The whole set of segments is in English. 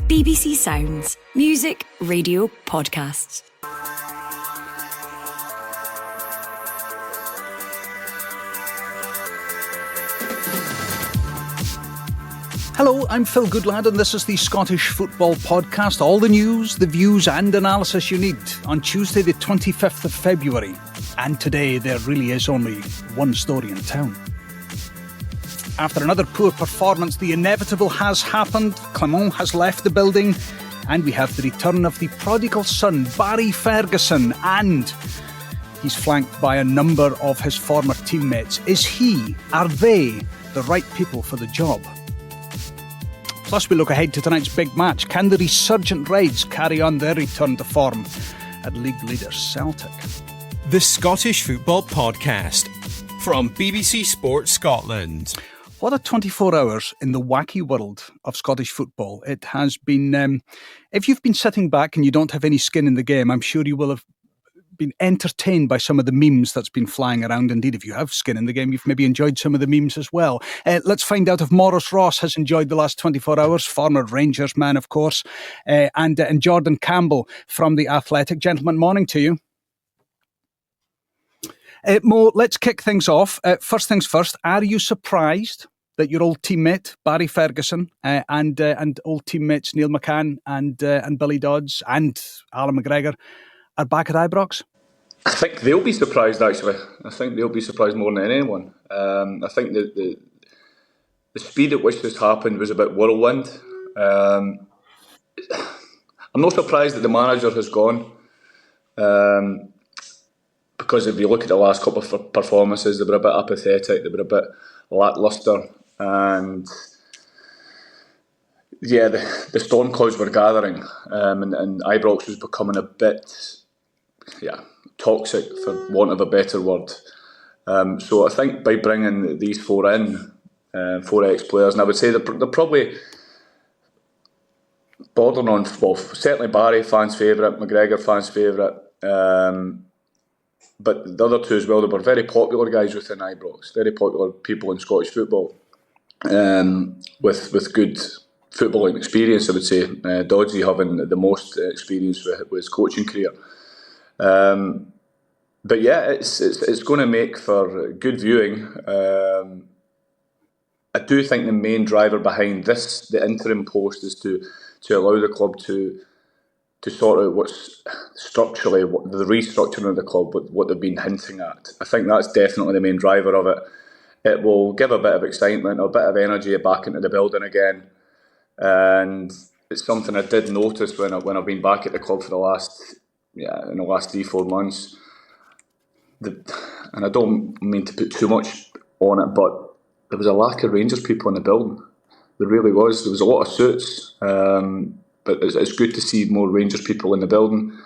BBC Sounds. Music, radio, podcasts. Hello, I'm Phil Goodlad and this is the Scottish Football Podcast. All the news, the views and analysis you need on Tuesday the 25th of February. And today there really is only one story in town. After another poor performance, the inevitable has happened. Clement has left the building and we have the return of the prodigal son, Barry Ferguson, and he's flanked by a number of his former teammates. Are they the right people for the job? Plus, we look ahead to tonight's big match. Can the resurgent Reds carry on their return to form at league leader Celtic? The Scottish Football Podcast from BBC Sports Scotland. What a 24 hours in the wacky world of Scottish football. It has been, if you've been sitting back and you don't have any skin in the game, I'm sure you will have been entertained by some of the memes that's been flying around. Indeed, if you have skin in the game, you've maybe enjoyed some of the memes as well. Let's find out if Maurice Ross has enjoyed the last 24 hours, former Rangers man, of course, and Jordan Campbell from The Athletic. Gentlemen, morning to you. Mo, let's kick things off. First things first, are you surprised that your old teammate, Barry Ferguson, and old teammates Neil McCann and Billy Dodds and Allan McGregor are back at Ibrox? I think they'll be surprised, actually. I think they'll be surprised more than anyone. I think the speed at which this happened was a bit whirlwind. I'm not surprised that the manager has gone. Because if you look at the last couple of performances, they were a bit apathetic, they were a bit lacklustre. And yeah, the storm clouds were gathering, and Ibrox was becoming a bit toxic, for want of a better word. So I think by bringing these four in, four ex-players, and I would say they're probably bordering on, well, certainly Barry, fans' favourite, McGregor, fans' favourite, but the other two as well, they were very popular guys within Ibrox, very popular people in Scottish football, with good footballing experience, I would say. Dodds having the most experience with his coaching career. But yeah, it's going to make for good viewing. I do think the main driver behind this, the interim post, is to allow the club to sort out what's structurally, the restructuring of the club, what they've been hinting at. I think that's definitely the main driver of it. It will give a bit of excitement, a bit of energy back into the building again. And it's something I did notice when I've been back at the club for the last 3-4 months. And I don't mean to put too much on it, but there was a lack of Rangers people in the building. There really was. There was a lot of suits, but it's good to see more Rangers people in the building.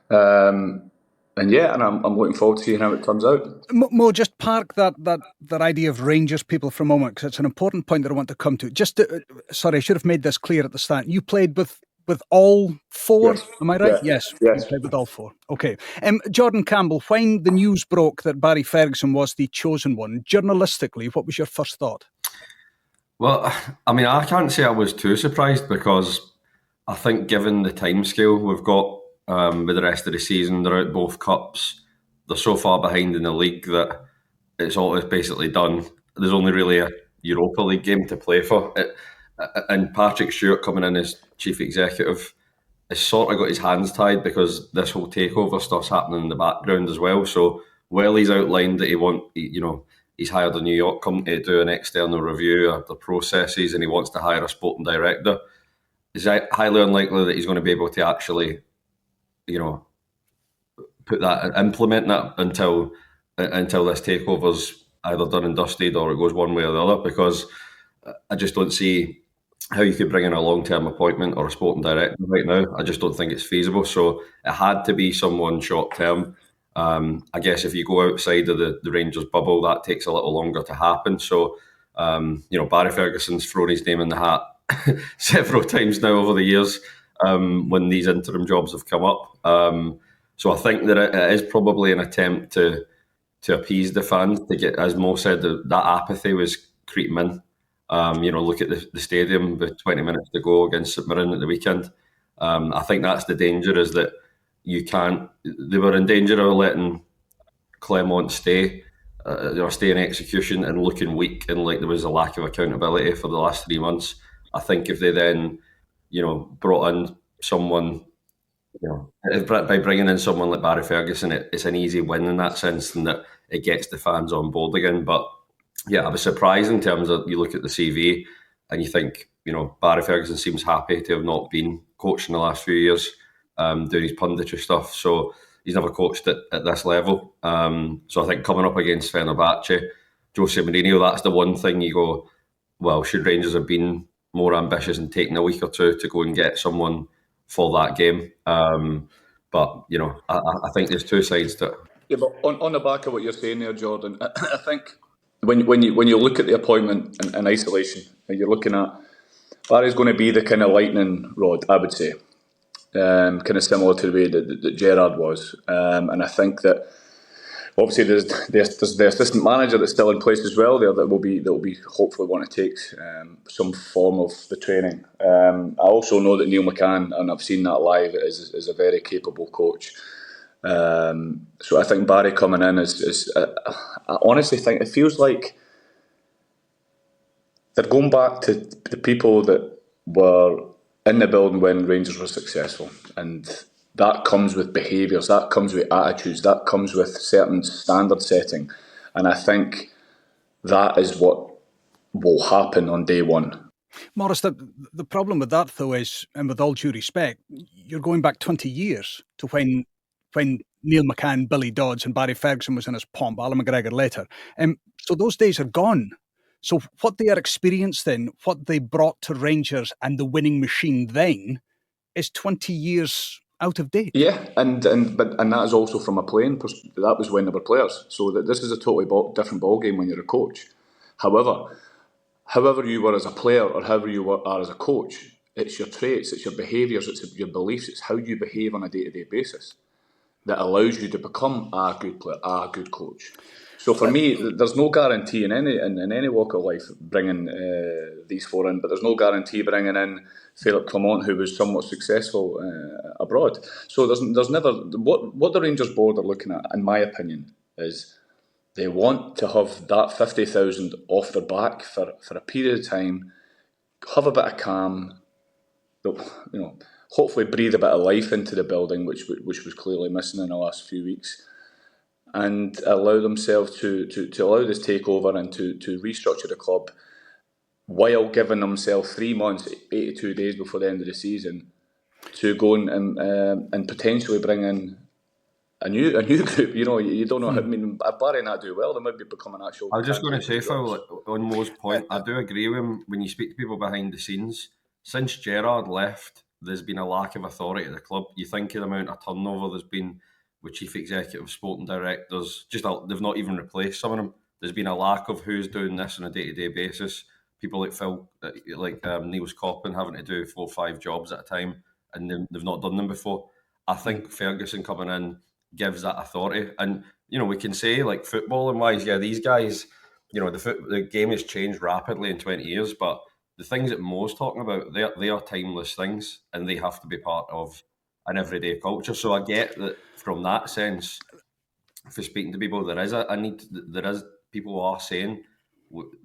And I'm looking forward to seeing how it turns out. Mo, just park that idea of Rangers people for a moment, because it's an important point that I want to come to. Sorry, I should have made this clear at the start. You played with all four, yes. Am I right? Yes. You played with all four. Okay. Jordan Campbell, when the news broke that Barry Ferguson was the chosen one, journalistically, what was your first thought? Well, I mean, I can't say I was too surprised, because I think given the timescale we've got with the rest of the season, they're out both cups. They're so far behind in the league that it's basically done. There's only really a Europa League game to play for. And Patrick Stewart coming in as chief executive has sort of got his hands tied, because this whole takeover stuff's happening in the background as well. So while he's outlined that he's hired a New York company to do an external review of the processes, and he wants to hire a sporting director, it's highly unlikely that he's going to be able to actually implement that until this takeover's either done and dusted or it goes one way or the other, because I just don't see how you could bring in a long-term appointment or a sporting director right now. I just don't think it's feasible. So it had to be someone short-term. I guess if you go outside of the Rangers bubble, that takes a little longer to happen. So, Barry Ferguson's thrown his name in the hat several times now over the years when these interim jobs have come up. So I think that it is probably an attempt to appease the fans, to get, as Mo said, that apathy was creeping in. Look at the stadium with 20 minutes to go against St Mirren at the weekend. I think that's the danger, is that they were in danger of letting Clermont stay in execution and looking weak, and like there was a lack of accountability for the last 3 months. I think if they then, brought in someone, by bringing in someone like Barry Ferguson, it's an easy win in that sense, and that it gets the fans on board again. But yeah, I was surprised in terms of, you look at the CV and you think, Barry Ferguson seems happy to have not been coached in the last few years, doing his punditry stuff. So he's never coached at this level. So I think coming up against Fenerbahce, Jose Mourinho, that's the one thing you go, well, should Rangers have been more ambitious and taken a week or two to go and get someone for that game? But, I think there's two sides to it. Yeah, but on the back of what you're saying there, Jordan, I think when you look at the appointment in isolation, and you're looking at Barry's going to be the kind of lightning rod, I would say, kind of similar to the way that Gerrard was, and I think that obviously there's the assistant manager that's still in place as well there that will be hopefully want to take some form of the training. I also know that Neil McCann, and I've seen that live, is a very capable coach. So I think Barry coming in is I honestly think it feels like they're going back to the people that were in the building when Rangers were successful, and that comes with behaviours, that comes with attitudes, that comes with certain standard setting, and I think that is what will happen on day one. Maurice, the problem with that though is, and with all due respect, you're going back 20 years to when Neil McCann, Billy Dodds and Barry Ferguson was in his pomp, Allan McGregor later. So those days are gone. So what they are experienced then, what they brought to Rangers and the winning machine then, is 20 years out of date. Yeah, and that is also from a playing perspective. That was when they were players. So that this is a totally different ball game when you're a coach. However you were as a player or however you are as a coach, it's your traits, it's your behaviours, it's your beliefs, it's how you behave on a day-to-day basis that allows you to become a good player, a good coach. So for me, there's no guarantee in any walk of life bringing these four in, but there's no guarantee bringing in Philippe Clement, who was somewhat successful abroad. So there's never what the Rangers board are looking at, in my opinion, is they want to have that 50,000 off their back for a period of time, have a bit of calm, hopefully breathe a bit of life into the building, which was clearly missing in the last few weeks, and allow themselves to allow this takeover and to restructure the club while giving themselves 3 months, 82 days before the end of the season to go and potentially bring in a new group. You don't know how. I mean, if Barry and that do well, they might be becoming actual. I was just going to say, Phil, on Mo's point, I do agree with him. When you speak to people behind the scenes, since Gerrard left, there's been a lack of authority at the club. You think of the amount of turnover there's been with chief executives, sporting directors, they've not even replaced some of them. There's been a lack of who's doing this on a day-to-day basis. People like Phil, Niels Coppin, having to do 4 or 5 jobs at a time, and they've not done them before. I think Ferguson coming in gives that authority. And, we can say, like, footballing wise, yeah, these guys, the game has changed rapidly in 20 years, but the things that Mo's talking about, they are timeless things, and they have to be part of an everyday culture. So I get that from that sense, for speaking to people, there is people who are saying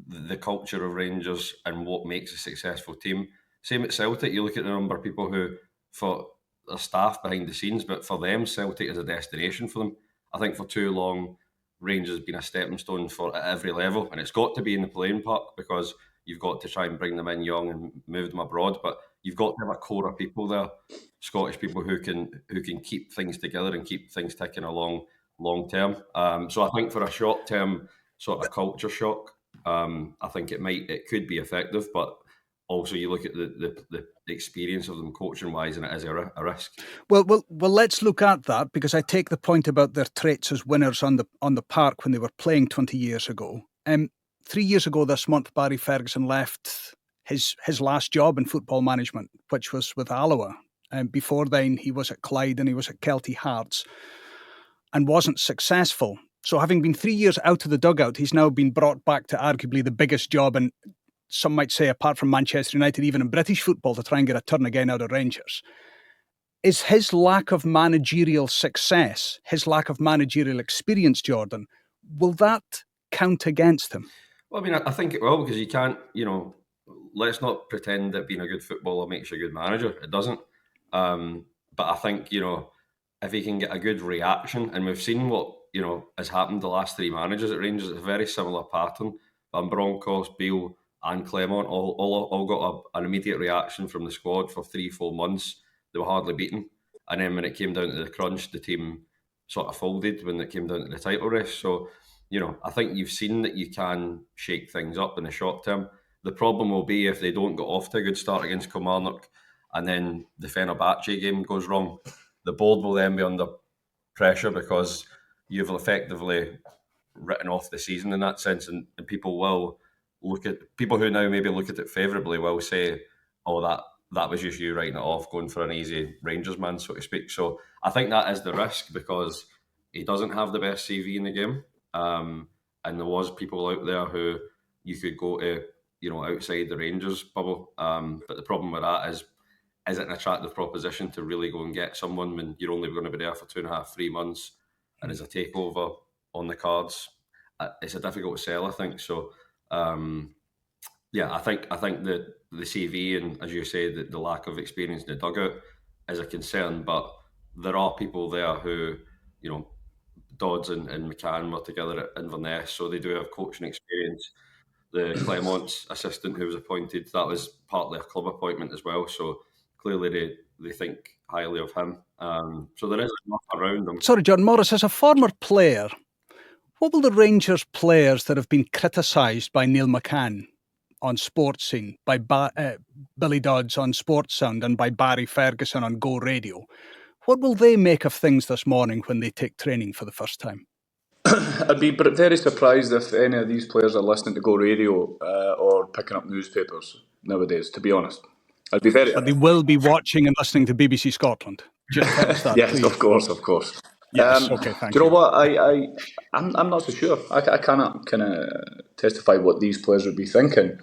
the culture of Rangers and what makes a successful team. Same at Celtic, you look at the number of people who, for their staff behind the scenes, but for them, Celtic is a destination for them. I think for too long, Rangers has been a stepping stone for at every level, and it's got to be in the playing park, because you've got to try and bring them in young and move them abroad, but you've got to have a core of people there, Scottish people who can keep things together and keep things ticking along long term. So I think for a short term sort of culture shock, I think it could be effective, but also you look at the experience of them coaching wise, and it is a risk. Well, let's look at that, because I take the point about their traits as winners on the park when they were playing 20 years ago. 3 years ago this month, Barry Ferguson left his last job in football management, which was with Alloa. And before then, he was at Clyde and he was at Kelty Hearts and wasn't successful. So having been 3 years out of the dugout, he's now been brought back to arguably the biggest job in some might say, apart from Manchester United, even in British football, to try and get a turn again out of Rangers. Is his lack of managerial success, his lack of managerial experience, Jordan, will that count against him? Well, I mean, I think it will, because you can't, let's not pretend that being a good footballer makes you a good manager. It doesn't. But I think, if he can get a good reaction, and we've seen what, has happened the last three managers at Rangers, it's a very similar pattern. Broncos, Beale and Clement all got an immediate reaction from the squad for 3-4 months. They were hardly beaten. And then when it came down to the crunch, the team sort of folded when it came down to the title race. So, I think you've seen that you can shake things up in the short term. The problem will be if they don't get off to a good start against Kilmarnock and then the Fenerbahce game goes wrong. The board will then be under pressure because you've effectively written off the season in that sense, and people will people who now maybe look at it favourably will say, oh, that was just you writing it off, going for an easy Rangers man, so to speak. So I think that is the risk, because he doesn't have the best CV in the game. And there was people out there who you could go to, outside the Rangers bubble. But the problem with that is it an attractive proposition to really go and get someone when you're only going to be there for 2.5-3 months, and as a takeover on the cards? It's a difficult sell, I think. So, I think that the CV and, as you say, the lack of experience in the dugout is a concern. But there are people there who, Dodds and McCann were together at Inverness, so they do have coaching experience. The Clement's assistant who was appointed, that was partly a club appointment as well. So clearly they think highly of him. So there is enough around him. Sorry, John Maurice, as a former player, what will the Rangers players that have been criticised by Neil McCann on Sports Scene, by Billy Dodds on Sports Sound, and by Barry Ferguson on Go Radio, what will they make of things this morning when they take training for the first time? I'd be very surprised if any of these players are listening to Go Radio or picking up newspapers nowadays, to be honest. I'd be very... But they will be watching and listening to BBC Scotland. Just tell us that, yes, please. of course. Yes, okay, thank you. Do you know what? I'm not so sure. I cannot kind of testify what these players would be thinking.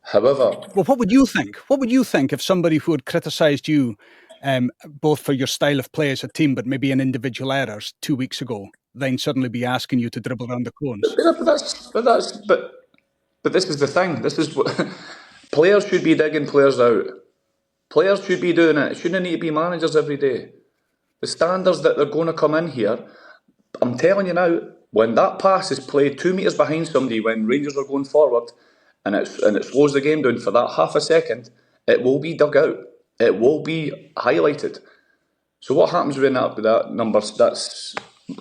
However... Well, what would you think? What would you think if somebody who had criticised you, both for your style of play as a team, but maybe in individual errors 2 weeks ago, then suddenly be asking you to dribble around the cones? But this is the thing. This is what... Players should be digging players out. Players should be doing it. Shouldn't need to be managers every day. The standards that they're going to come in here, I'm telling you now, when that pass is played 2 metres behind somebody when Rangers are going forward and it slows the game down for that half a second, it will be dug out. It will be highlighted. So what happens when that number, that's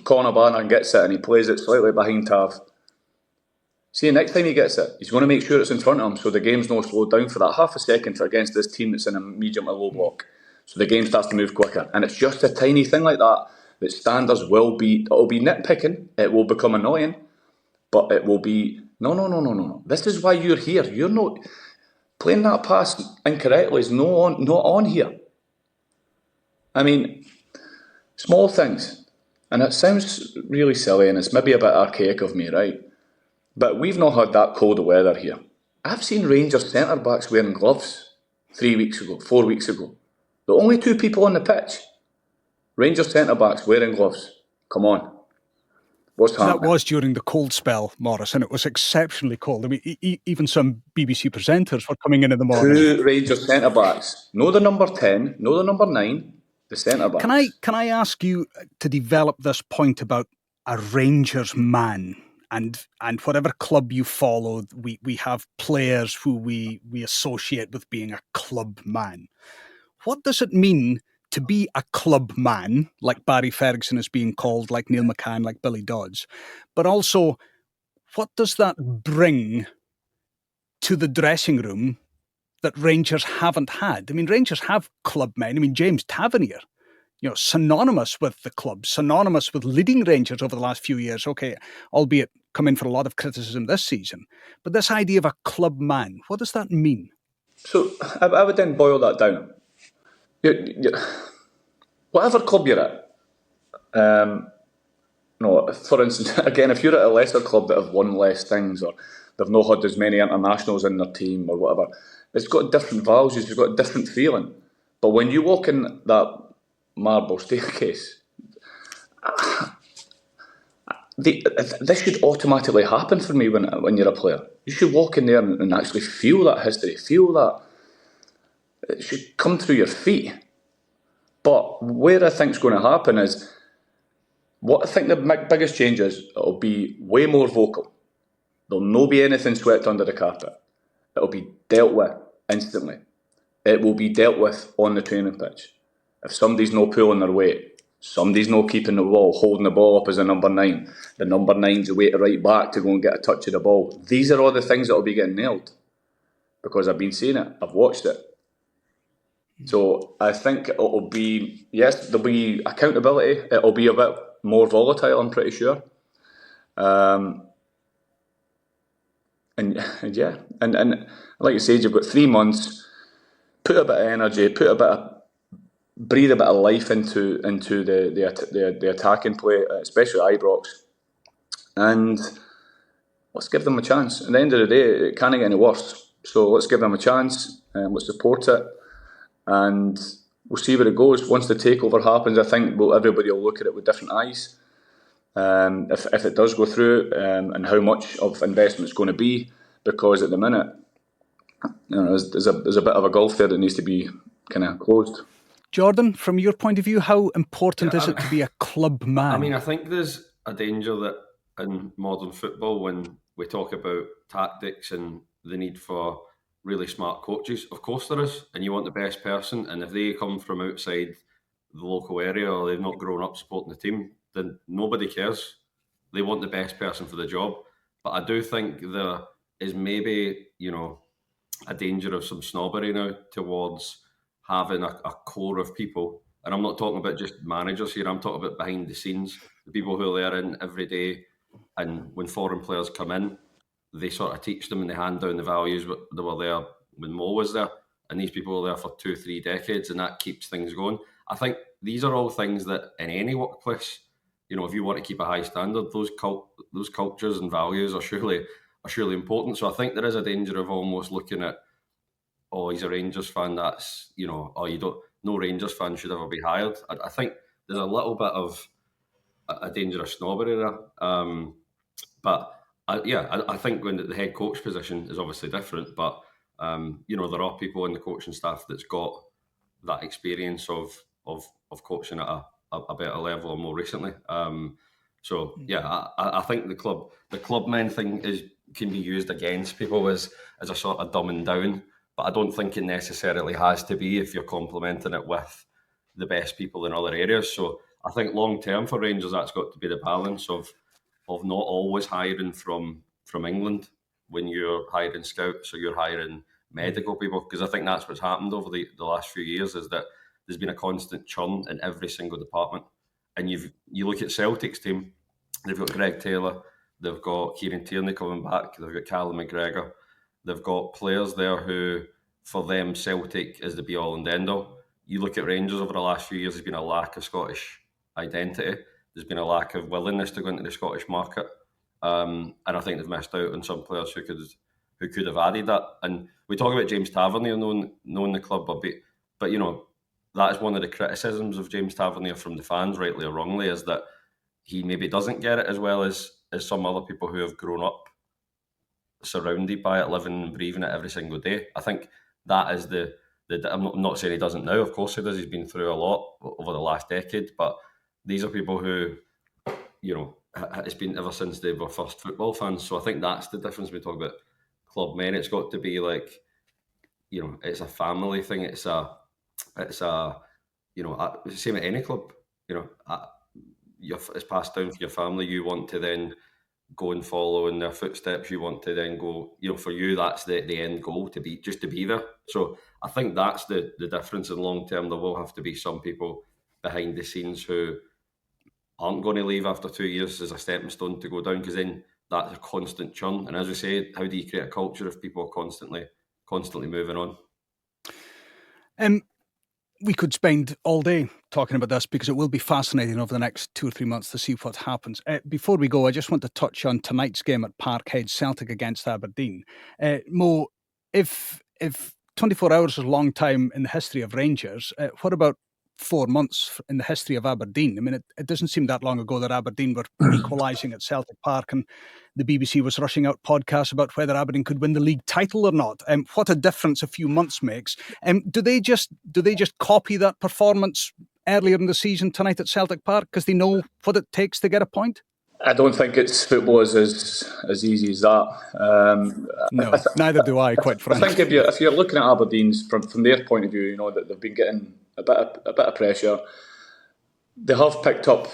Conor Barner gets it and he plays it slightly behind Tav? See, next time he gets it, he's going to make sure it's in front of him so the game's not slowed down for that half a second against this team that's in a medium to low block. So the game starts to move quicker. And it's just a tiny thing like that standards will be, it'll be nitpicking, it will become annoying, but it will be, no. This is why you're here. You're not, playing that pass incorrectly is not on here. I mean, small things. And it sounds really silly and it's maybe a bit archaic of me, right? But we've not had that cold of weather here. I've seen Rangers centre-backs wearing gloves 3 weeks ago, 4 weeks ago. The only two people on the pitch, Rangers centre-backs wearing gloves. Come on. What's happening? That was during the cold spell, Maurice, and it was exceptionally cold. I mean, even some BBC presenters were coming in the morning. 2 Rangers centre-backs. No the number 10, no the number 9, the centre-backs. Can I ask you to develop this point about a Rangers man? And whatever club you follow, we have players who we associate with being a club man. What does it mean to be a club man, like Barry Ferguson is being called, like Neil McCann, like Billy Dodds? But also, what does that bring to the dressing room that Rangers haven't had? I mean, Rangers have club men. I mean, James Tavernier, synonymous with the club, synonymous with leading Rangers over the last few years. Okay, albeit come in for a lot of criticism this season. But this idea of a club man, what does that mean? So I would then boil that down. Whatever club you're at, for instance, again, if you're at a lesser club that have won less things, or they've not had as many internationals in their team or whatever. It's got different values, it's got a different feeling. But when you walk in that marble staircase, this should automatically happen for me when you're a player. You should walk in there and actually feel that history, feel that it should come through your feet. But where I think is going to happen is, what I think the biggest change is, it'll be way more vocal. There'll no be anything swept under the carpet. It'll be dealt with instantly. It will be dealt with on the training pitch. If somebody's not pulling their weight, somebody's not keeping the ball, holding the ball up as a number 9, the number 9's waiting right back to go and get a touch of the ball. These are all the things that will be getting nailed, because I've been seeing it, I've watched it. So I think it'll be, yes, there'll be accountability. It'll be a bit more volatile, I'm pretty sure. And like you said, you've got 3 months. Put a bit of energy, breathe a bit of life into the attacking play, especially Ibrox, and let's give them a chance. At the end of the day, it can't get any worse. So let's give them a chance and let's support it, and we'll see where it goes. Once the takeover happens, I think everybody will look at it with different eyes. If it does go through, and how much of investment it's going to be, because at the minute, there's a bit of a gulf there that needs to be kind of closed. Jordan, from your point of view, how important is it to be a club man? I mean, I think there's a danger that in modern football, when we talk about tactics and the need for really smart coaches, of course there is, and you want the best person, and if they come from outside the local area or they've not grown up supporting the team, then nobody cares. They want the best person for the job. But I do think there is maybe, a danger of some snobbery now towards having a core of people. And I'm not talking about just managers here, I'm talking about behind the scenes, the people who are there in every day. And when foreign players come in, they sort of teach them and they hand down the values that were there when Mo was there. And these people were there for 2-3 decades, and that keeps things going. I think these are all things that in any workplace, if you want to keep a high standard, those cultures and values are surely important. So I think there is a danger of almost looking at, oh, he's a Rangers fan, that's, no Rangers fan should ever be hired. I think there's a little bit of a danger of snobbery there. I think when the head coach position is obviously different, but, there are people in the coaching staff that's got that experience of coaching at a better level or more recently. I think the club men thing can be used against people as a sort of dumbing down, but I don't think it necessarily has to be if you're complementing it with the best people in other areas. So I think long term for Rangers, that's got to be the balance of not always hiring from England when you're hiring scouts or you're hiring medical people, because I think that's what's happened over the last few years, is that there's been a constant churn in every single department. And you look at Celtic's team, they've got Greg Taylor, they've got Kieran Tierney coming back, they've got Callum McGregor, they've got players there who, for them, Celtic is the be-all and end-all. You look at Rangers over the last few years, there's been a lack of Scottish identity. There's been a lack of willingness to go into the Scottish market. And I think they've missed out on some players who could have added that. And we talk about James Tavernier knowing the club a bit, but that is one of the criticisms of James Tavernier from the fans, rightly or wrongly, is that he maybe doesn't get it as well as some other people who have grown up surrounded by it, living and breathing it every single day. I think that is I'm not saying he doesn't now, of course he does, he's been through a lot over the last decade, but these are people who, it's been ever since they were first football fans. So I think that's the difference when we talk about club men. It's got to be like, it's a family thing, it's same at any club. It's passed down for your family. You want to then go and follow in their footsteps. You want to then go. For you, that's the end goal, to be there. So I think that's the difference. In long term, there will have to be some people behind the scenes who aren't going to leave after 2 years as a stepping stone to go down, because then that's a constant churn. And as we say, how do you create a culture if people are constantly moving on? We could spend all day talking about this because it will be fascinating over the next 2 or 3 months to see what happens. Before we go, I just want to touch on tonight's game at Parkhead, Celtic against Aberdeen. Mo, if 24 hours is a long time in the history of Rangers, what about 4 months in the history of Aberdeen? I mean, it doesn't seem that long ago that Aberdeen were equalising at Celtic Park and the BBC was rushing out podcasts about whether Aberdeen could win the league title or not. What a difference a few months makes. Do they just copy that performance earlier in the season tonight at Celtic Park because they know what it takes to get a point? I don't think it's football is as easy as that. No, neither do I, quite frankly. I think if you're looking at Aberdeen's from their point of view, you know that they've been getting a bit of pressure. They have picked up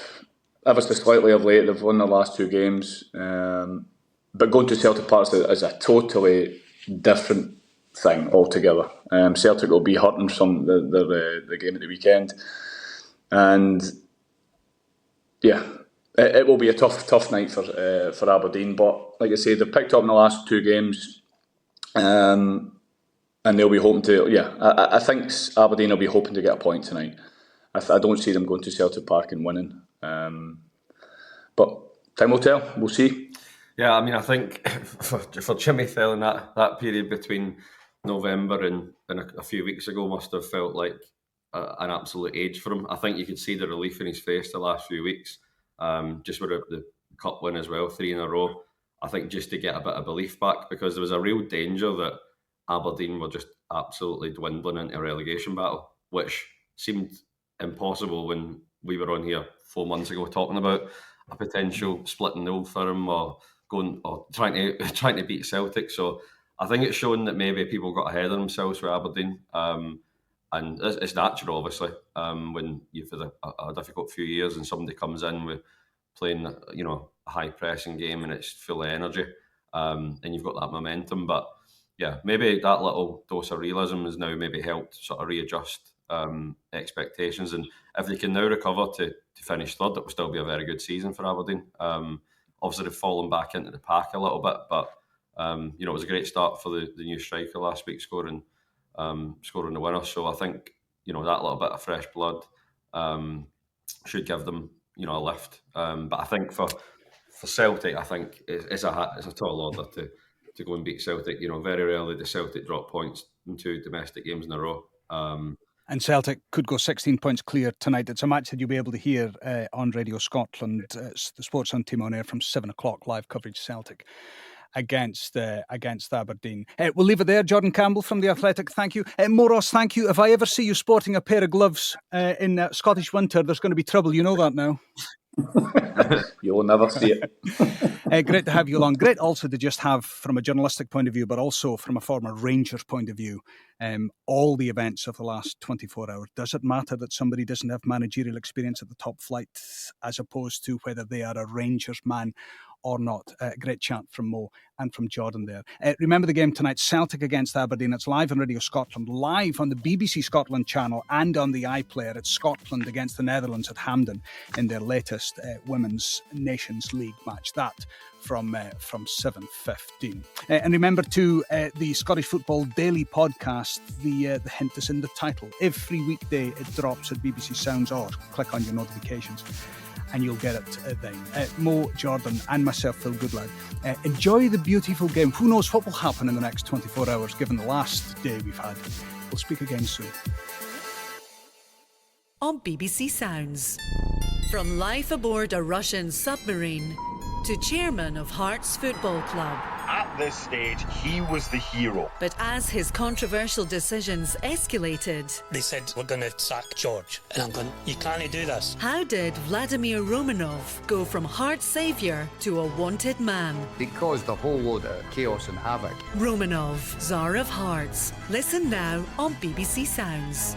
ever so slightly of late. They've won their last 2 games, but going to Celtic Park is a totally different thing altogether. Celtic will be hurting from the game at the weekend, and yeah. It will be a tough night for Aberdeen, but like I say, they've picked up in the last 2 games, and they'll be hoping to. Yeah, I think Aberdeen will be hoping to get a point tonight. I don't see them going to Celtic Park and winning, but time will tell. We'll see. Yeah, I mean, I think for Jimmy Fallon, that period between November and a few weeks ago must have felt like an absolute age for him. I think you could see the relief in his face the last few weeks. Just with the cup win as well, 3 in a row. I think just to get a bit of belief back, because there was a real danger that Aberdeen were just absolutely dwindling into a relegation battle, which seemed impossible when we were on here 4 months ago talking about a potential split in the Old Firm or trying to beat Celtic. So I think it's shown that maybe people got ahead of themselves with Aberdeen. And it's natural, obviously, when you've had a difficult few years and somebody comes in with playing, a high pressing game and it's full of energy, and you've got that momentum. But yeah, maybe that little dose of realism has now maybe helped sort of readjust expectations. And if they can now recover to finish third, it will still be a very good season for Aberdeen. Obviously, they've fallen back into the pack a little bit, but it was a great start for the new striker last week, scoring the winner. So I think that little bit of fresh blood should give them a lift. But I think for Celtic, I think it's a tall order to go and beat Celtic. Very rarely does Celtic drop points in 2 domestic games in a row. And Celtic could go 16 points clear tonight. It's a match that you'll be able to hear on Radio Scotland. It's the Sports On team on air from 7 o'clock, live coverage Celtic against Aberdeen. We'll leave it there. Jordan Campbell from The Athletic, thank you. Maurice, thank you. If I ever see you sporting a pair of gloves in Scottish winter, there's going to be trouble. You know that now. You'll never see it. Great to have you along. Great also to just have, from a journalistic point of view, but also from a former Rangers point of view, all the events of the last 24 hours. Does it matter that somebody doesn't have managerial experience at the top flight as opposed to whether they are a Rangers man or not? Great chat from Mo and from Jordan there. Remember the game tonight, Celtic against Aberdeen. It's live on Radio Scotland, live on the BBC Scotland channel and on the iPlayer. It's Scotland against the Netherlands at Hampden in their latest Women's Nations League match. That from 7:15. And remember too, the Scottish Football Daily podcast, the hint is in the title. Every weekday it drops at BBC Sounds, or click on your notifications and you'll get it then. Mo, Jordan and myself, Phil Goodlad, enjoy the beautiful game. Who knows what will happen in the next 24 hours given the last day we've had. We'll speak again soon. On BBC Sounds. From life aboard a Russian submarine to chairman of Hearts Football Club. At this stage, he was the hero. But as his controversial decisions escalated... They said, we're going to sack George. And I'm going, you can't do this. How did Vladimir Romanov go from Hearts saviour to a wanted man? It caused a whole load of chaos and havoc. Romanov, Tsar of Hearts. Listen now on BBC Sounds.